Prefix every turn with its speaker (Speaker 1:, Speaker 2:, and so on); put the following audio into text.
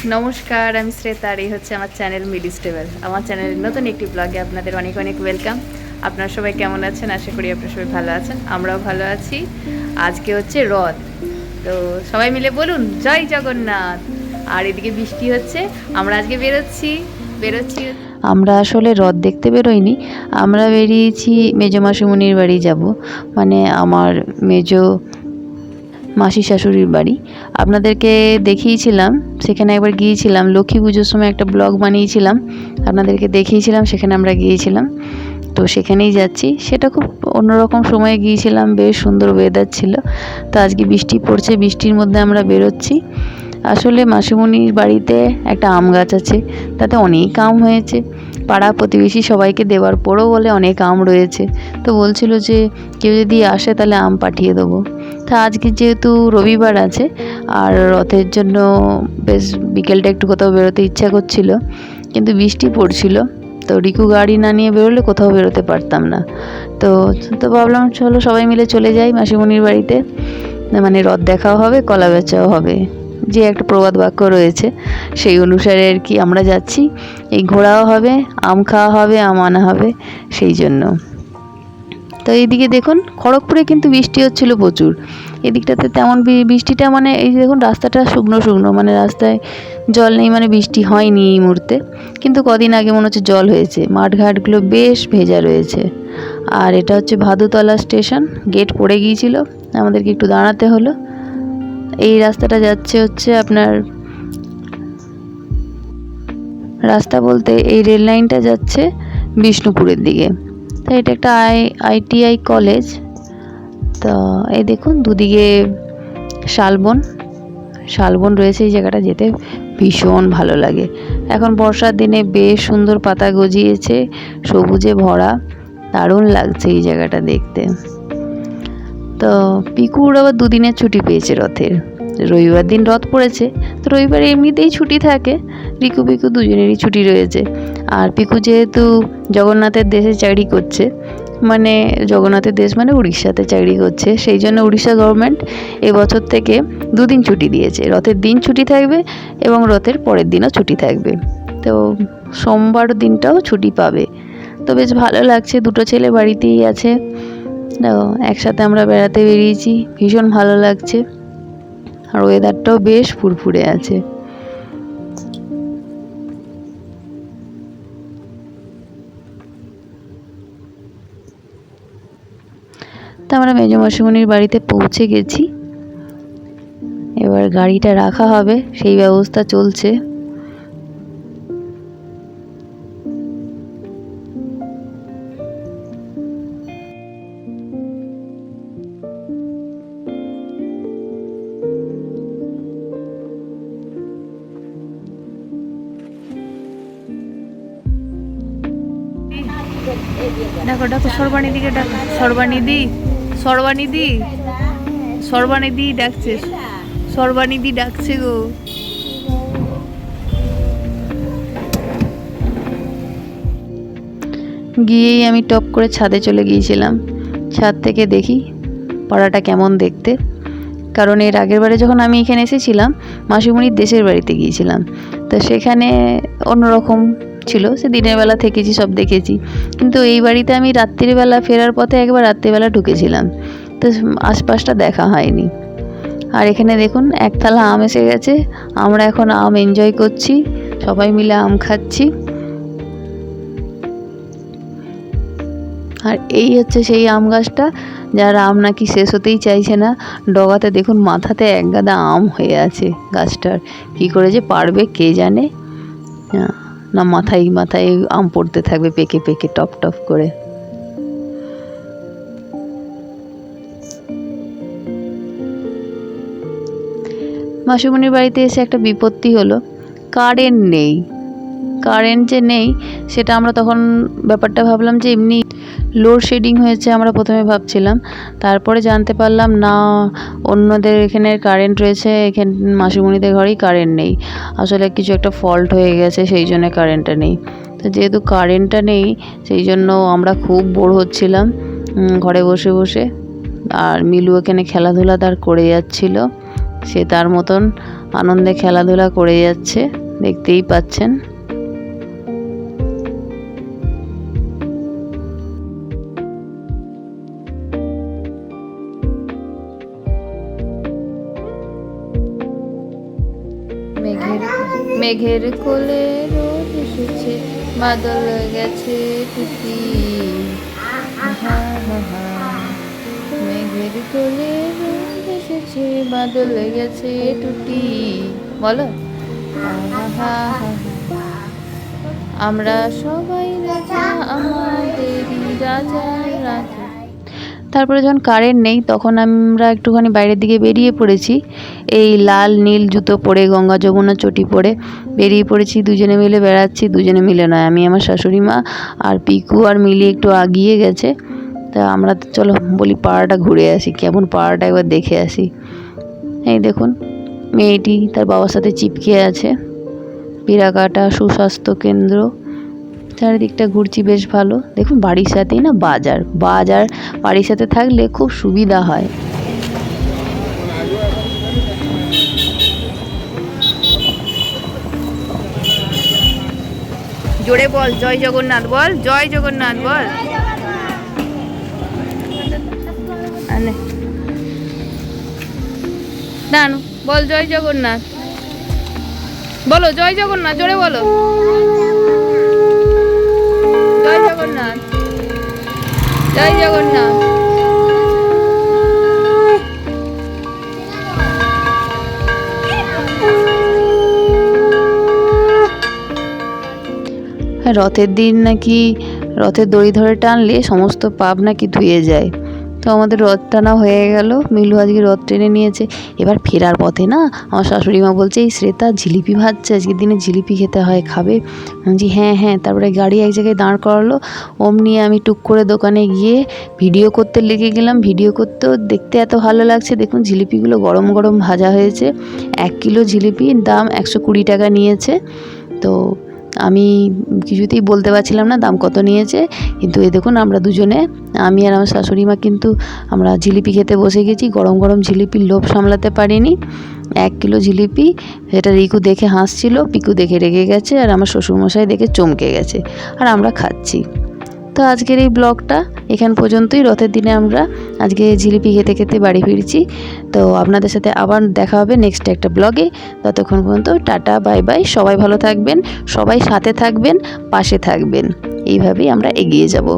Speaker 1: নমস্কার, আমি শ্রেতা আর এই হচ্ছে আমার চ্যানেল মিডি স্টেবল। আমার চ্যানেলের নতুন একটি ব্লগে আপনাদের অনেক অনেক ওয়েলকাম। আপনারা সবাই কেমন আছেন? আশা করি আপনারা সবাই ভালো আছেন, আমরাও ভালো আছি। আজকে হচ্ছে রথ, তো সবাই মিলে বলুন জয় জগন্নাথ। আর এদিকে বৃষ্টি হচ্ছে, আমরা আজকে বেরোচ্ছি। আমরা আসলে রথ দেখতে বেরোইনি, আমরা বেরিয়েছি মেজো মাসিমণির বাড়ি যাব, মানে আমার মেজো মাসি শাশুড়ির বাড়ি। আপনাদেরকে দেখিয়েছিলাম, সেখানে একবার গিয়েছিলাম লক্ষ্মী পুজোর সময়, একটা ব্লগ বানিয়েছিলাম, আপনাদেরকে দেখিয়েছিলাম, সেখানে আমরা গিয়েছিলাম। তো সেখানেই যাচ্ছি, সেটা খুব অন্যরকম সময়ে গিয়েছিলাম, বেশ সুন্দর ওয়েদার ছিল। তো আজকে বৃষ্টি পড়ছে, বৃষ্টির মধ্যে আমরা বেরোচ্ছি। আসলে মাসিমণির বাড়িতে একটা আম গাছ আছে, তাতে অনেক আম হয়েছে, পাড়া প্রতিবেশী সবাইকে দেওয়ার পরও বলে অনেক আম রয়েছে। তো বলছিল যে কেউ যদি আসে তাহলে আম পাঠিয়ে দেবো। তা আজকে যেহেতু রবিবার আছে আর রথের জন্য বেশ বিকেলটা একটু কোথাও বেরোতে ইচ্ছা করছিল, কিন্তু বৃষ্টি পড়ছিল, তো রিকু গাড়ি না নিয়ে বেরোলে কোথাও বেরোতে পারতাম না। তো তো ভাবলাম চলো সবাই মিলে চলে যাই মাসিমণির বাড়িতে, মানে রথ দেখাও হবে, কলা বেচাও হবে, যে একটা প্রবাদ বাক্য রয়েছে সেই অনুসারে আর কি আমরা যাচ্ছি। এই ঘোরাও হবে, আম খাওয়া হবে, আম আনা হবে, সেই জন্য। তো এইদিকে দেখুন খড়গপুরে কিন্তু বৃষ্টি হচ্ছিল প্রচুর, এদিকটাতে তেমন বৃষ্টিটা, মানে এই দেখুন রাস্তাটা শুকনো শুকনো, মানে রাস্তায় জল নেই, মানে বৃষ্টি হয়নি এই মুহূর্তে, কিন্তু কদিন আগে মনে হচ্ছে জল হয়েছে, মাঠঘাটগুলো বেশ ভেজা রয়েছে। আর এটা হচ্ছে ভাদুতলা স্টেশন, গেট পড়ে গিয়েছিল, আমাদেরকে একটু দাঁড়াতে হলো। এই রাস্তাটা যাচ্ছে হচ্ছে আপনার, রাস্তা বলতে এই রেল লাইনটা যাচ্ছে বিষ্ণুপুরের দিকে। তো এটা একটা আইটিআই কলেজ। তো এই দেখুন দুদিকে শালবন রয়েছে, এই জায়গাটা যেতে ভীষণ ভালো লাগে। এখন বর্ষার দিনে বেশ সুন্দর পাতা গজিয়েছে, সবুজে ভরা, দারুণ লাগছে এই জায়গাটা দেখতে। তো পিকুর আবার দুদিনের ছুটি পেয়েছে রথের, রবিবার দিন রথ পড়েছে, তো রবিবারে এমনিতেই ছুটি থাকে, রিকু পিকু দুজনেরই ছুটি রয়েছে। আর পিকু যেহেতু জগন্নাথের দেশে চাকরি করছে, মানে জগন্নাথের দেশ মানে উড়িষ্যাতে চাকরি করছে, সেই জন্য উড়িষ্যা গভর্নমেন্ট এবছর থেকে দুদিন ছুটি দিয়েছে, রথের দিন ছুটি থাকবে এবং রথের পরের দিনও ছুটি থাকবে। তো সোমবার দিনটাও ছুটি পাবে। তো বেশ ভালো লাগছে, দুটো ছেলে বাড়িতেই আছে, একসাথে আমরা বেড়াতে বেরিয়েছি, ভীষণ ভালো লাগছে, আর ওয়েদারটাও বেশ ফুরফুরে আছে। তো আমরা মেজো মাসিমণির বাড়িতে পৌঁছে গেছি, এবার গাড়িটা রাখা হবে সেই ব্যবস্থা চলছে। ডাকো ডাকো সর্বানিদিকে ডাকো, সর্বানিধি ডাকছে, সর্বানিধি ডাকছে গো। গিয়েই আমি টপ করে ছাদে চলে গিয়েছিলাম, ছাদ থেকে দেখি পাড়াটা কেমন দেখতে, কারণ এর আগের বারে যখন আমি এখানে এসেছিলাম মাসিমণির দেশের বাড়িতে গিয়েছিলাম, তো সেখানে অন্যরকম ছিল, সে দিনের বেলা থেকেছি, সব দেখেছি, কিন্তু এই বাড়িতে আমি রাত্রিবেলা ফেরার পথে একবার রাত্রিবেলা ঢুকেছিলাম, তো আশপাশটা দেখা হয়নি। আর এখানে দেখুন এক থালা আম এসে গেছে, আমরা এখন আম এনজয় করছি, সবাই মিলে আম খাচ্ছি। আর এই হচ্ছে সেই আম গাছটা, যার আম নাকি শেষ হতেই চাইছে না, ডগাতে দেখুন মাথাতে এক গাদা আম হয়ে আছে গাছটার, কী করে যে পারবে কে জানে, না মাথায় মাথায় আম পড়তে থাকবে পেকে পেকে টপ টপ করে। মাসিমণির বাড়িতে এসে একটা বিপত্তি হলো, কারেন্ট নেই। কারেন্ট যে নেই সেটা আমরা তখন ব্যাপারটা ভাবলাম যে এমনি লোডশেডিং হয়েছে, আমরা প্রথমে ভাবছিলাম, তারপরে জানতে পারলাম না, অন্যদের এখানে কারেন্ট রয়েছে, এখানে মাসিমণিদের ঘরেই কারেন্ট নেই, আসলে কিছু একটা ফল্ট হয়ে গেছে, সেই জন্য কারেন্টটা নেই। তো যেহেতু কারেন্টটা নেই সেই জন্য আমরা খুব বোর হচ্ছিলাম ঘরে বসে বসে, আর মিলু এখানে খেলাধুলা তার করে যাচ্ছিল, সে তার মতন, আনন্দে খেলাধুলা করে যাচ্ছে, দেখতেই পাচ্ছেন। মেঘের কোলে রোদ এসেছে, বাদল গেছে টুটি, মেঘের কোলে রোদ এসেছে, বাদল গেছে টুটি, বলো আমরা সবাই রাজা, আমাদেরই রাজা রাজা। তারপরে যখন কারেন্ট নেই তখন আমরা একটুখানি বাইরের দিকে বেরিয়ে পড়েছি, এই লাল নীল জুতো পরে, গঙ্গা যমুনা চটি পরে বেরিয়ে পড়েছি। দুজনে মিলে বেড়াচ্ছি, দুজনে মিলে নয়, আমি আমার শাশুড়ি মা আর পিকু আর মিলি একটু আগিয়ে গেছে। তা আমরা চলো বলি পাড়াটা ঘুরে আসি, কেমন পাড়াটা একবার দেখে আসি। এই দেখুন মেয়েটি তার বাবার সাথে চিপকে আছে। পিরাকাটা সুস্বাস্থ্য কেন্দ্র, চারিদিকটা ঘুরছি বেশ ভালো। দেখুন বাড়ির সাথেই না বাজার, বাজার বাড়ির সাথে থাকলে খুব সুবিধা হয়। জোরে বল জয় জগন্নাথ, বল জয় জগন্নাথ, বল নানু বল জয় জগন্নাথ, বলো জয় জগন্নাথ, জোরে বলো জয় জগন্নাথ, জয় জগন্নাথ। রথের দিন নাকি রথের দড়ি ধরে টানলে সমস্ত পাপ নাকি ধুয়ে যায়। তো আমাদের রথ টানা হয়ে গেল, মিলু আজকে রথ টেনে নিয়েছে। এবার ফেরার পথে না আমার শাশুড়ি মা বলছে, এই শ্রেতা জিলিপি ভাজছে, আজকের দিনে জিলিপি খেতে হয়, খাবে? বলছি হ্যাঁ হ্যাঁ। তারপরে গাড়ি এক জায়গায় দাঁড় করালো, অমনি আমি টুক করে দোকানে গিয়ে ভিডিও করতে লেগে গেলাম। ভিডিও করতেও দেখতে এত ভালো লাগছে। দেখুন জিলিপিগুলো গরম গরম ভাজা হয়েছে। 1 কিলো জিলিপির দাম 120 টাকা নিয়েছে। তো আমি কিছুতেই বলতে পারছিলাম না দাম কত নিয়েছে, কিন্তু এই দেখুন আমরা দুজনে, আমি আর আমার শাশুড়ি মা কিন্তু আমরা জিলিপি খেতে বসে গেছি। গরম গরম জিলিপির লোভ সামলাতে পারিনি। 1 কিলো জিলিপি, সেটা রিকু দেখে হাসছিল, পিকু দেখে রেগে গেছে, আর আমার শ্বশুরমশাই দেখে চমকে গেছে, আর আমরা খাচ্ছি। তো আজকের এই ব্লগটা এখান পর্যন্তই। রথের দিনে আমরা আজকে জিলিপি খেতে খেতে বাড়ি ফিরছি। তো আপনাদের সাথে আবার দেখা হবে নেক্সট একটা ব্লগে। ততক্ষণ পর্যন্ত টাটা বাই বাই। সবাই ভালো থাকবেন, সবাই সাথে থাকবেন, পাশে থাকবেন, এইভাবেই আমরা এগিয়ে যাব।